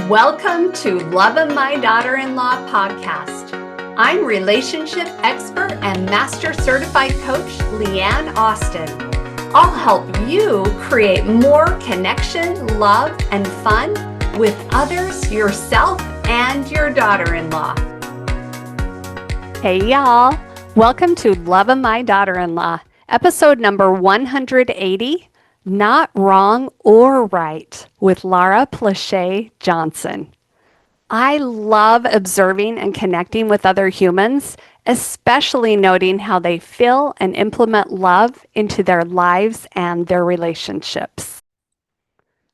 Welcome to Loving My Daughter-in-Law podcast. I'm relationship expert and master certified coach Leanne Austin. I'll help you create more connection, love, and fun with others, yourself, and your daughter-in-law. Hey y'all, welcome to Loving My Daughter-in-Law, episode number 180. Not Wrong or Right with Plauche Johnson. I love observing and connecting with other humans, especially noting how they feel and implement love into their lives and their relationships.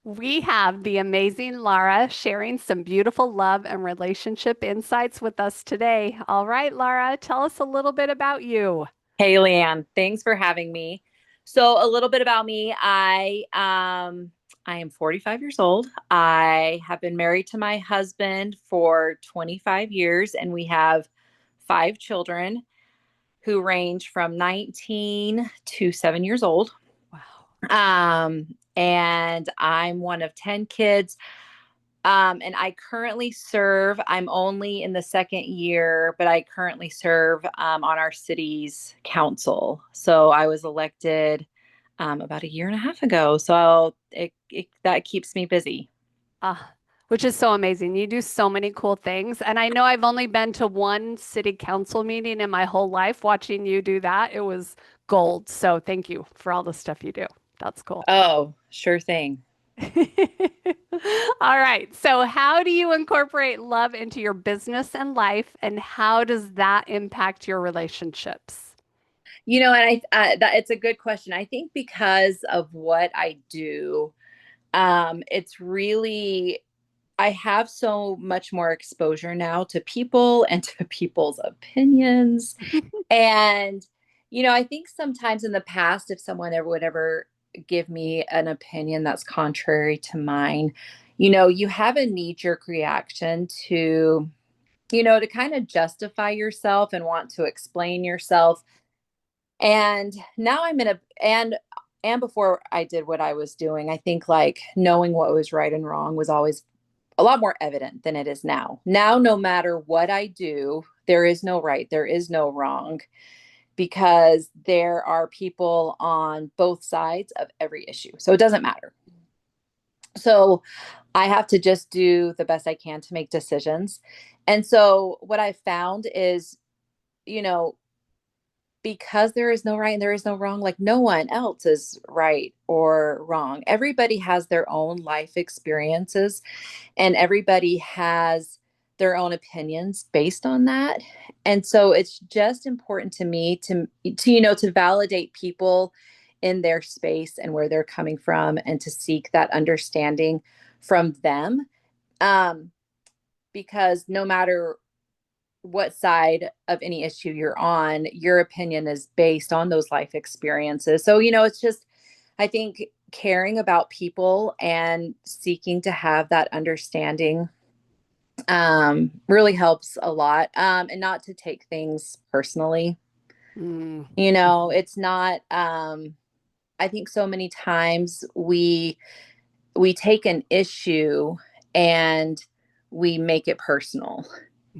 We have the amazing Lara sharing some beautiful love and relationship insights with us today. All right, Lara, tell us a little bit about you. Hey, Leanne, thanks for having me. So a little bit about me. I am 45 years old. I have been married to my husband for 25 years, and we have 5 children who range from 19 to 7 years old. Wow. And I'm one of 10 kids. And I currently serve, I'm only in the second year, but I currently serve on our city's council. So I was elected about a year and a half ago. So that keeps me busy. Which is so amazing. You do so many cool things. And I know I've only been to one city council meeting in my whole life. Watching you do that, it was gold. So thank you for all the stuff you do. That's cool. Oh, sure thing. All right. So how do you incorporate love into your business and life, and how does that impact your relationships? And that it's a good question. I think because of what I do, it's really, I have so much more exposure now to people and to people's opinions. And, I think sometimes in the past, if someone would ever give me an opinion that's contrary to mine, you have a knee-jerk reaction to kind of justify yourself and want to explain yourself. And now and before I did what I was doing, I think like knowing what was right and wrong was always a lot more evident than it is now. Now, no matter what I do, there is no right, there is no wrong, because there are people on both sides of every issue. So it doesn't matter. So I have to just do the best I can to make decisions. And so what I found is, you know, because there is no right and there is no wrong, like no one else is right or wrong. Everybody has their own life experiences, and everybody has their own opinions based on that. And so it's just important to me to validate people in their space and where they're coming from, and to seek that understanding from them. Um, because no matter what side of any issue you're on, your opinion is based on those life experiences. So, it's just, I think, caring about people and seeking to have that understanding really helps a lot. And not to take things personally. It's not, I think so many times we take an issue and we make it personal.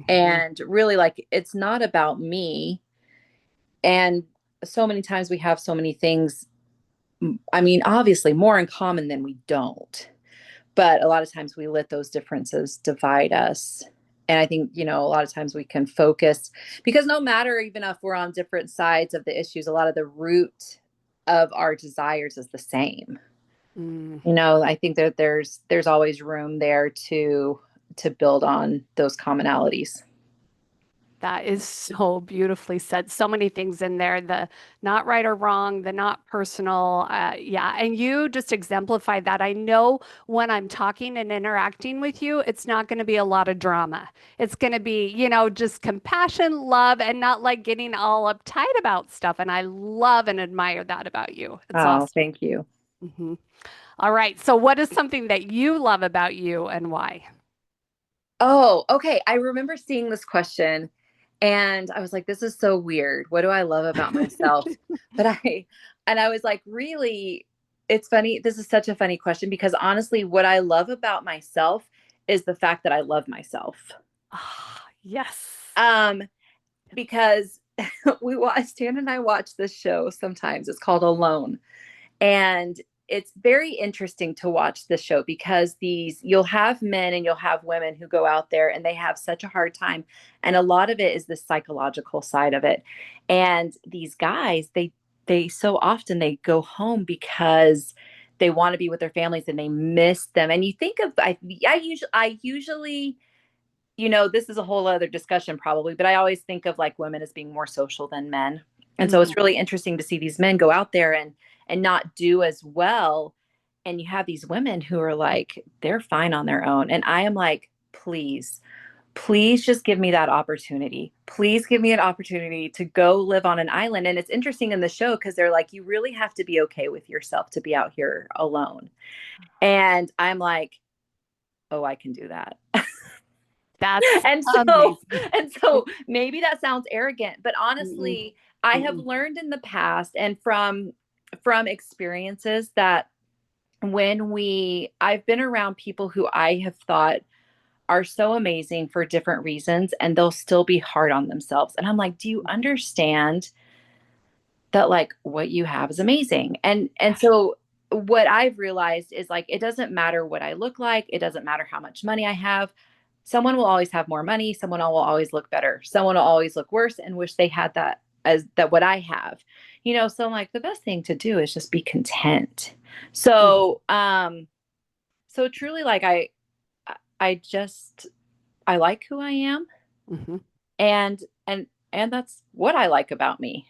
And really, like, it's not about me. And so many times we have so many things, I mean, obviously more in common than we don't. But a lot of times we let those differences divide us. And I think, a lot of times we can focus, because no matter even if we're on different sides of the issues, a lot of the root of our desires is the same. I think that there's always room there to build on those commonalities. That is so beautifully said. So many things in there, the not right or wrong, the not personal. Yeah. And you just exemplify that. I know when I'm talking and interacting with you, it's not going to be a lot of drama. It's going to be, just compassion, love, and not like getting all uptight about stuff. And I love and admire that about you. It's awesome. Thank you. Mm-hmm. All right. So what is something that you love about you and why? Oh, okay. I remember seeing this question and I was like, this is so weird. What do I love about myself? I was like, really, it's funny. This is such a funny question, because honestly, what I love about myself is the fact that I love myself. Ah, yes. Um, because Stan and I watch this show sometimes. It's called Alone. And it's very interesting to watch this show because you'll have men and you'll have women who go out there and they have such a hard time. And a lot of it is the psychological side of it. And these guys, they so often they go home because they want to be with their families and they miss them. And you think of I usually this is a whole other discussion probably, but I always think of like women as being more social than men. And so Mhm. it's really interesting to see these men go out there and not do as well. And you have these women who are like, they're fine on their own. And I am like, please, please just give me that opportunity. Please give me an opportunity to go live on an island. And it's interesting in the show because they're like, you really have to be okay with yourself to be out here alone. And I'm like, oh, I can do that. That's and so amazing. and so maybe that sounds arrogant, but Mm-mm, honestly, I have mm-mm, learned in the past and from experiences that I've been around people who I have thought are so amazing for different reasons and they'll still be hard on themselves. And I'm like, do you understand that like what you have is amazing? And so what I've realized is like it doesn't matter what I look like, it doesn't matter how much money I have. Someone will always have more money, someone will always look better. Someone will always look worse and wish they had that as that what I have. So I'm like the best thing to do is just be content. So truly like I just I like who I am mm-hmm. and and that's what I like about me.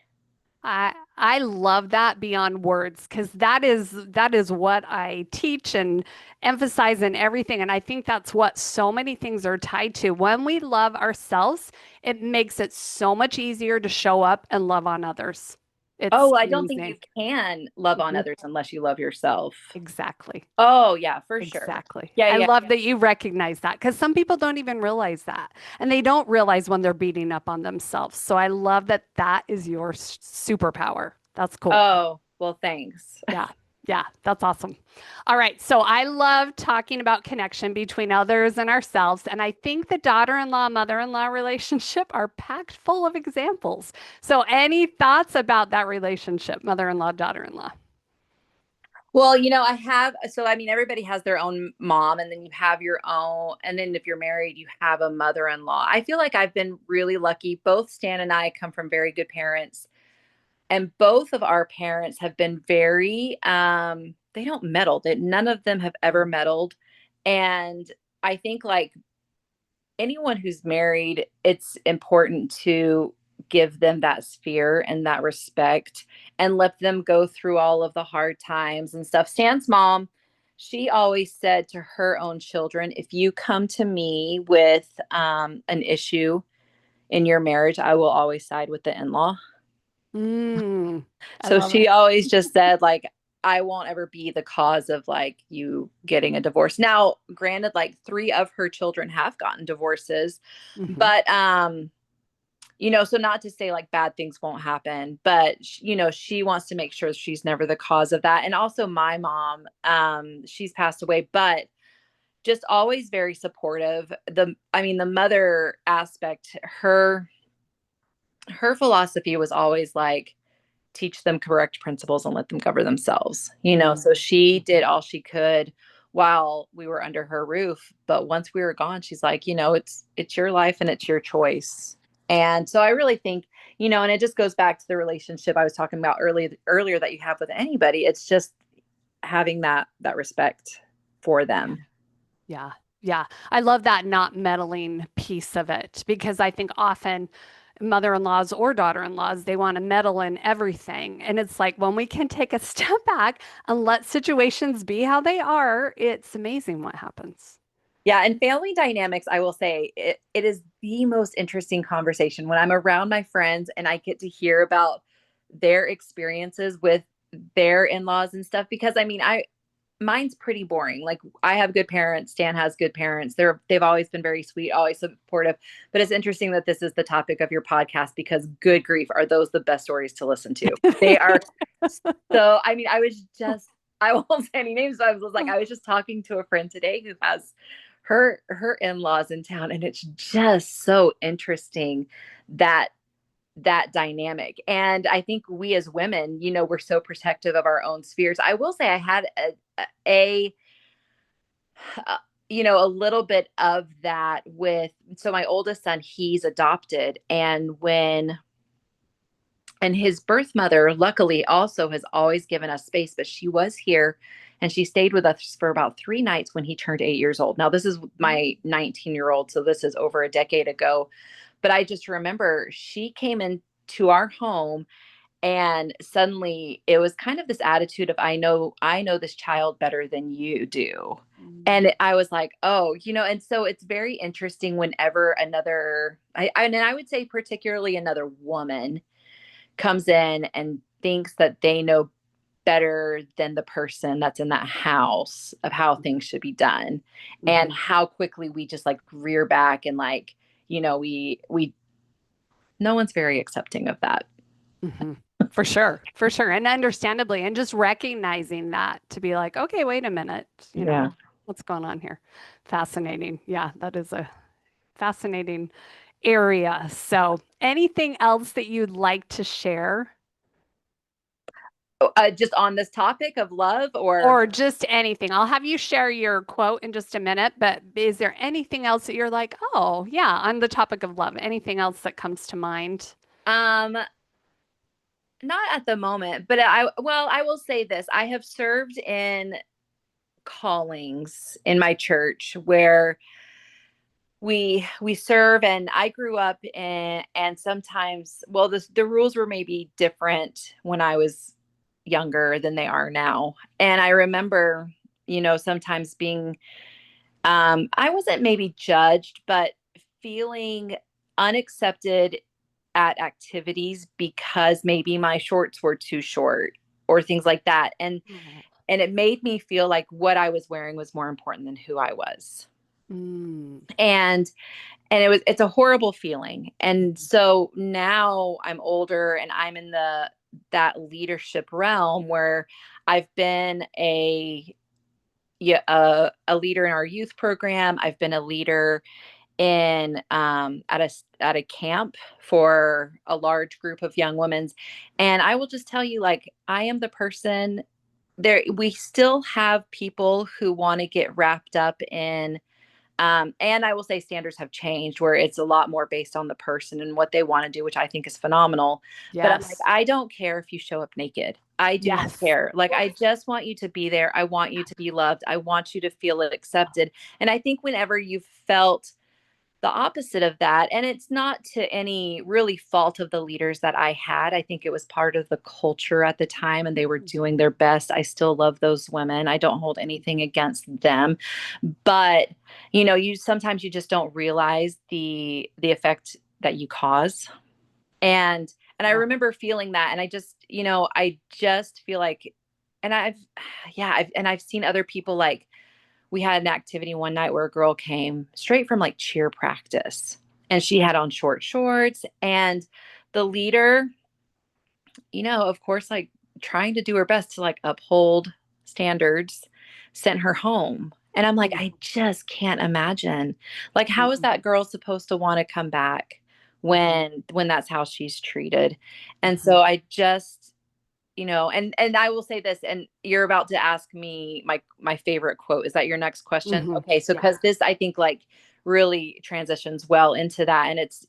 I love that beyond words because that is what I teach and emphasize in everything. And I think that's what so many things are tied to. When we love ourselves, it makes it so much easier to show up and love on others. It's Oh, I don't think amazing. you can love on Mhm. others unless you love yourself. Exactly. Oh, yeah, for sure. Exactly. Yeah, I yeah, love yeah. that you recognize that because some people don't even realize that. And they don't realize when they're beating up on themselves. So I love that that is your superpower. That's cool. Oh, well, thanks. Yeah. Yeah. That's awesome. All right. So I love talking about connection between others and ourselves. And I think the daughter in law, mother in law relationship are packed full of examples. So, any thoughts about that relationship, mother in law, daughter in law? Well, I mean, everybody has their own mom, and then you have your own, and then if you're married, you have a mother-in-law. I feel like I've been really lucky. Both Stan and I come from very good parents, and both of our parents have been very, they don't meddle. None of them have ever meddled. And I think like anyone who's married, it's important to give them that sphere and that respect and let them go through all of the hard times and stuff. Stan's mom, she always said to her own children, if you come to me with an issue in your marriage, I will always side with the in law. I So love it. she always just said, like, I won't ever be the cause of like you getting a divorce. Now, granted, like three of her children have gotten divorces, Hmm. but so not to say like bad things won't happen, but she wants to make sure she's never the cause of that. And also my mom, she's passed away, but just always very supportive. The mother aspect, her philosophy was always like teach them correct principles and let them cover themselves. Mm. So she did all she could while we were under her roof, but once we were gone, she's like, it's your life and it's your choice. And so I really think, and it just goes back to the relationship I was talking about earlier that you have with anybody. It's just having that respect for them. Yeah. Yeah. I love that not meddling piece of it because I think often mother-in-laws or daughter-in-laws, they want to meddle in everything. And it's like when we can take a step back and let situations be how they are, it's amazing what happens. Yeah, and family dynamics, I will say, it is the most interesting conversation when I'm around my friends and I get to hear about their experiences with their in-laws and stuff. Because I mean, mine's pretty boring. Like I have good parents, Stan has good parents. They've always been very sweet, always supportive. But it's interesting that this is the topic of your podcast because good grief, are those the best stories to listen to? They are. So, I mean, I won't say any names, but I was like, I was just talking to a friend today who has her in-laws in town, and it's just so interesting that that dynamic. And I think we as women, we're so protective of our own spheres. I will say I had a uh, a little bit of that with, so my oldest son, he's adopted, and his birth mother luckily also has always given us space, but she was here and she stayed with us for about 3 nights when he turned 8 years old. Now this is my 19-year-old, so this is over a decade ago. But I just remember she came into our home, and suddenly it was kind of this attitude of, I know this child better than you do. And I was like, oh, and so it's very interesting whenever and I would say particularly another woman comes in and thinks that they know better than the person that's in that house of how things should be done, and how quickly we just like rear back, and like, we no one's very accepting of that. Mm-hmm. For sure, for sure. And understandably, and just recognizing that to be like, okay, wait a minute, Yeah. what's going on here? Fascinating. Yeah, that is a fascinating area. So, anything else that you'd like to share? Just on this topic of love, or Or just anything. I'll have you share your quote in just a minute, but is there anything else that you're like, oh, yeah, on the topic of love, anything else that comes to mind? um not at the moment, but I will say this. I have served in callings in my church where we serve, and I grew up in, and sometimes, well, the rules were maybe different when I was younger than they are now. And I remember, sometimes being, I wasn't maybe judged, but feeling unaccepted at activities because maybe my shorts were too short or things like that. Oh. And it made me feel like what I was wearing was more important than who I was. Mm. And it's a horrible feeling. And so now I'm older and I'm in that leadership realm where I've been a leader in our youth program. I've been a leader in at a camp for a large group of young women. And I will just tell you, like, I am the person there. We still have people who want to get wrapped up in, and I will say standards have changed where it's a lot more based on the person and what they want to do, which I think is phenomenal. But I'm like, Yes. I don't care if you show up naked. I do not Yes. care. Like, I just want you to be there. I want you to be loved. I want you to feel accepted. And I think whenever you've felt the opposite of that, and it's not to any really fault of the leaders that I had. I think it was part of the culture at the time and they were doing their best. I still love those women. I don't hold anything against them. But, you sometimes you just don't realize the effect that you cause. And I Yeah. remember feeling that, and I just feel like, and I've seen other people, like, we had an activity one night where a girl came straight from like cheer practice, and she had on short shorts, and the leader, of course, like, trying to do her best to like uphold standards, sent her home. And I'm like, I just can't imagine, like, how is Mm-hmm. that girl supposed to want to come back when that's how she's treated? And Mm-hmm. so I just, and I will say this, and you're about to ask me my favorite quote. Is that your next question? Mm-hmm. Okay, so Yeah. because this, I think, like, really transitions well into that, and it's,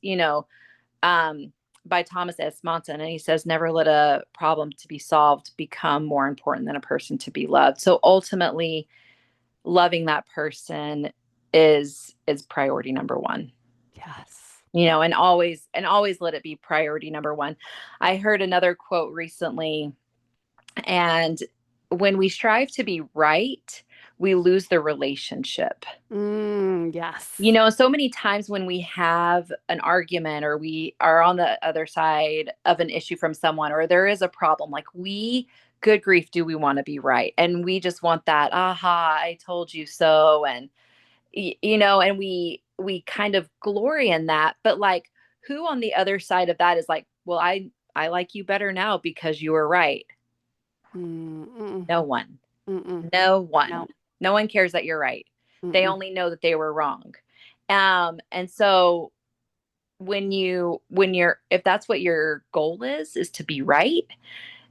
by Thomas S. Monson, and he says, never let a problem to be solved become more important than a person to be loved. So ultimately, loving that person is priority number one. Yes. And always let it be priority number one. I heard another quote recently, and when we strive to be right, we lose the relationship. Yes. So many times when we have an argument, or we are on the other side of an issue from someone, or there is a problem, like, good grief, do we want to be right? And we just want that, aha, I told you so. And, and we kind of glory in that. But, like, who on the other side of that is like, well, I like you better now because you were right? Mm-mm. No one. Mm-mm. No one. No. No one cares that you're right. They Mm-mm. only know that they were wrong. And so if that's what your goal is to be right,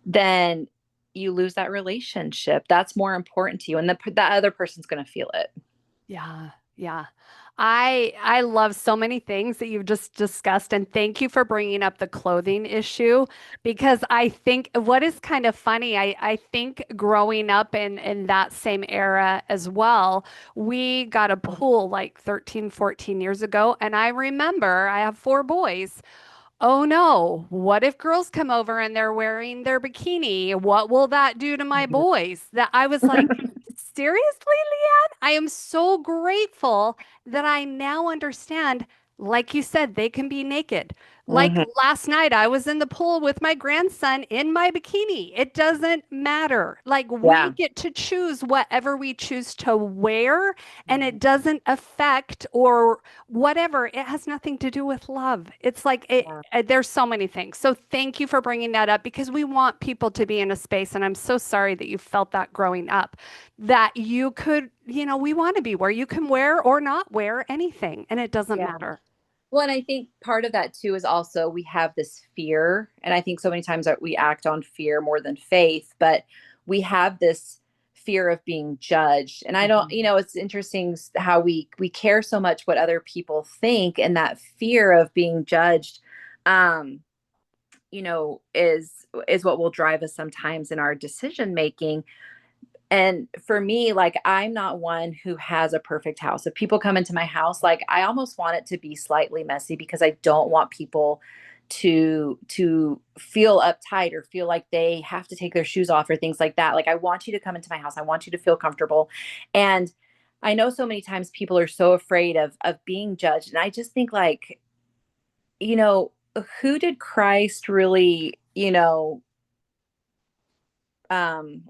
then you lose that relationship. That's more important to you. And that other person's going to feel it. Yeah, yeah. I love so many things that you've just discussed, and thank you for bringing up the clothing issue because I think what is kind of funny, I think growing up in that same era as well, we got a pool like 13, 14 years ago, and I remember I have four boys. Oh no, what if girls come over and they're wearing their bikini? What will that do to my boys? That I was like, seriously, Leanne? I am so grateful that I now understand, like you said, they can be naked. Like Hmm. last night, I was in the pool with my grandson in my bikini. It doesn't matter. Like we Yeah. get to choose whatever we choose to wear, and it doesn't affect or whatever. It has nothing to do with love. It's like Yeah. there's so many things. So thank you for bringing that up because we want people to be in a space, and I'm so sorry that you felt that growing up, that you could, we want to be where you can wear or not wear anything, and it doesn't Yeah. matter. Well, and I think part of that too is also we have this fear. And I think so many times that we act on fear more than faith, but we have this fear of being judged. And I don't, Mhm. it's interesting how we care so much what other people think, and that fear of being judged is what will drive us sometimes in our decision making. And for me, like, I'm not one who has a perfect house. If people come into my house, like, I almost want it to be slightly messy because I don't want people to feel uptight or feel like they have to take their shoes off or things like that. Like, I want you to come into my house. I want you to feel comfortable. And I know so many times people are so afraid of being judged. And I just think, like, you know, who did Christ really, um,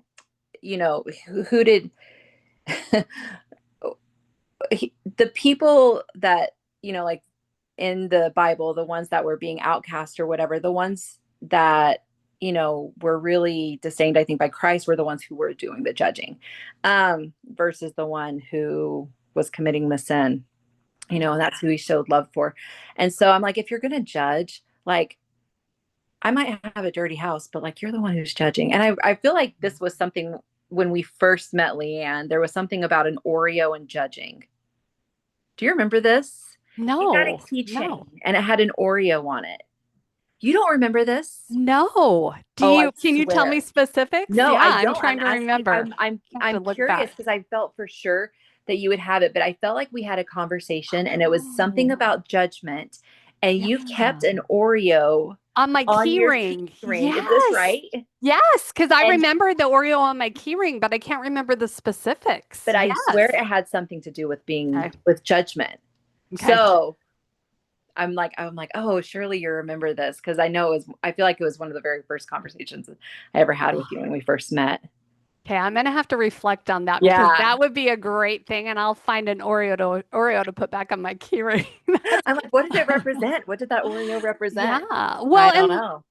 who did the people that, like in the Bible, the ones that were being outcast or whatever, the ones that, were really disdained, I think, by Christ were the ones who were doing the judging, versus the one who was committing the sin, Yeah. and that's who he showed love for. And so I'm like, if you're going to judge, like, I might have a dirty house, but like, you're the one who's judging. And I feel like this was something when we first met Leanne, there was something about an Oreo and judging. Do you remember this? You got a No, keychain no, and it had an Oreo on it. You don't remember this? no. Oh, I Can you tell me swear. specifics? No, Yeah, I I'm don't. I'm trying to asking. remember. I'm I have to I'm look curious back. because I felt for sure that you would have it, but I felt like we had a conversation and it was something Oh, about judgment, and yeah. you kept an Oreo On my on key your key ring. ring. Is this Yes. right? Yes, because I And remember the Oreo on my key ring, but I can't remember the specifics. but I swear Yes. it had something to do with being Okay. with judgment. Okay. So I'm like, oh, surely you remember this because I feel like it was one of the very first conversations I ever had with you when we first met. Okay, I'm gonna have to reflect on that because Yeah. that would be a great thing, and I'll find an Oreo to put back on my key ring. I'm like, what did it represent? What did that Oreo represent? Yeah. I Well, don't know.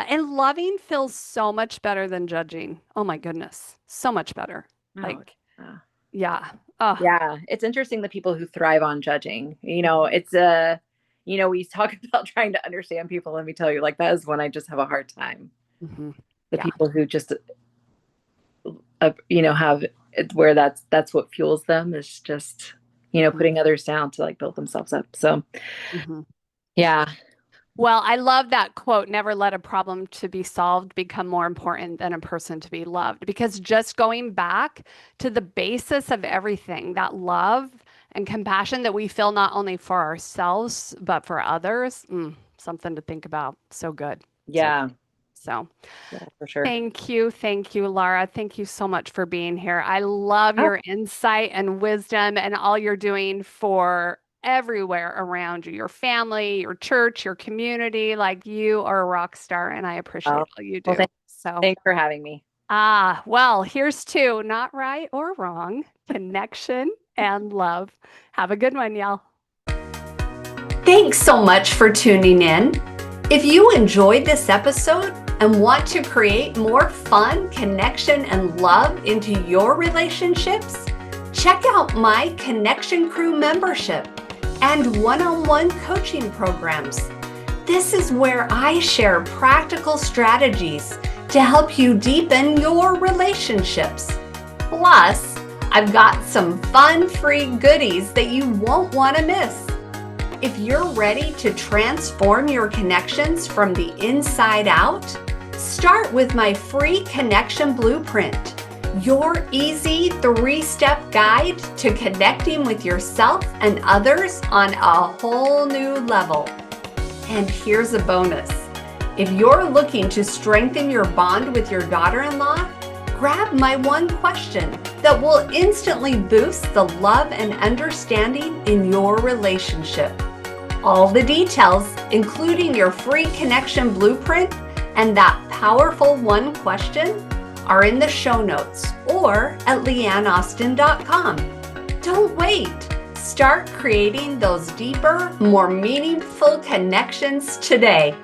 and loving feels so much better than judging. Oh my goodness. So much better. Oh, Like, yeah. yeah. Oh. Yeah, it's interesting the people who thrive on judging. Mhm. It's we talk about trying to understand people. Let me tell you, like, that is when I just have a hard time. Mhm. The Yeah. people who just have it where that's what fuels them is just Mhm. putting others down to like build themselves up. So Mhm. yeah. Well, I love that quote, never let a problem to be solved become more important than a person to be loved. Because just going back to the basis of everything, that love and compassion that we feel not only for ourselves, but for others, something to think about. So good. So Yeah. good. So Yeah, for sure. thank you. Thank you, Laura. Thank you so much for being here. I love Oh, your insight and wisdom and all you're doing for everywhere around you, your family, your church, your community. Like you are a rock star, and I appreciate well, all you well, do. So, thanks for having me. well, here's to not right or wrong, connection and love. Have a good one, y'all. Thanks so much for tuning in. If you enjoyed this episode and want to create more fun, connection, and love into your relationships, Check out my Connection Crew membership and one-on-one coaching programs. This is where I share practical strategies to help you deepen your relationships. Plus, I've got some fun free goodies that you won't want to miss. If you're ready to transform your connections from the inside out, start with my free Connection Blueprint, your easy 3-step guide to connecting with yourself and others on a whole new level. And here's a bonus. If you're looking to strengthen your bond with your daughter-in-law, grab my one question that will instantly boost the love and understanding in your relationship. All the details, including your free Connection Blueprint and that powerful one question, are in the show notes or at leanneaustin.com. Don't wait. Start creating those deeper, more meaningful connections today.